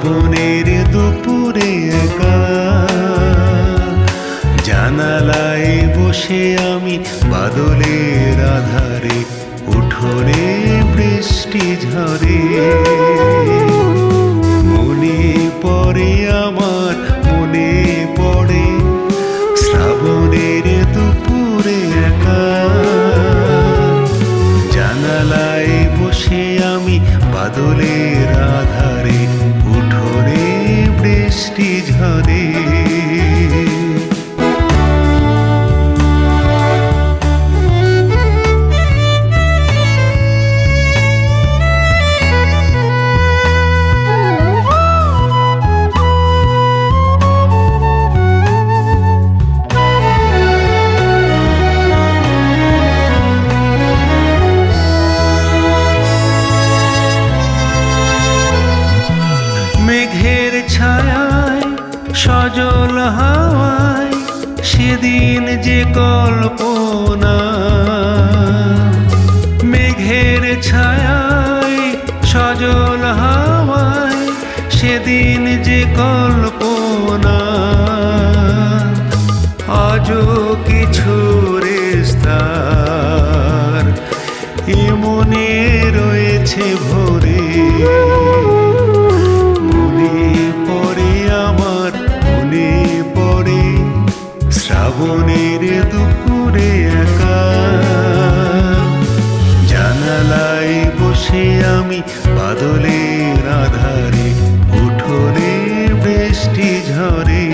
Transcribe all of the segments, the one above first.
শ্রাবণের দুপুরে একা জানালায় বসে আমি বাদলের আধারে উঠোনে বৃষ্টি ঝরে মনে পড়ে আমার মনে পড়ে শ্রাবণের দুপুরে একা জানালায় বসে আমি বাদলের আধারে উঠোনে বৃষ্টি ঝরে মেঘের ছায়ায় সজল হাওয়ায় সেদিন যে কল্পনা মেঘের ছায়ায় সজল হাওয়ায় সেদিন যে কল্পনা আজও কিছু রেস্তার এ মনে রয়েছে ভরে শ্রাবণের দুপুরে একা জানালায় বসে আমি বাদলের আধারে উঠোনে বৃষ্টি ঝরে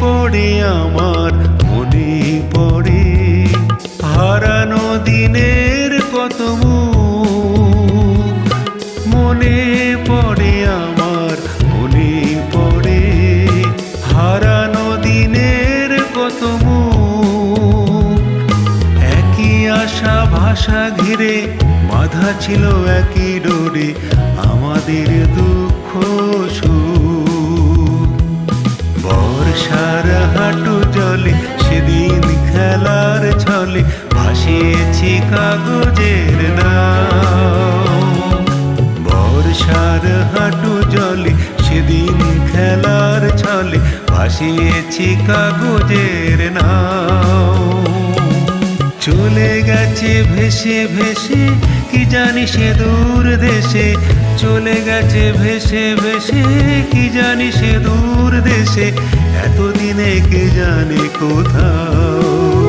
পড়ে আমার মনে পড়ে হারানো দিনের কত মুখ মনে পড়ে আমার মনে পড়ে হারানো দিনের কত মুখ একই আশা ভাষা ঘিরে বাঁধা ছিল একই ডোরে আমাদের দুঃখ বর্ষার হাঁটু জলে সেদিন খেলার ছলে ভাসিয়েছি কাগজের নাও বর্ষার হাঁটু জলে সেদিন খেলার ছলে ভাসিয়েছি কাগজের নাও চলে গেছে ভেসে ভেসে কি জানি সে দূর দেশে চলে গেছে ভেসে ভেসে কি জানি সে দূর দেশে এতদিনে কে জানে কোথাও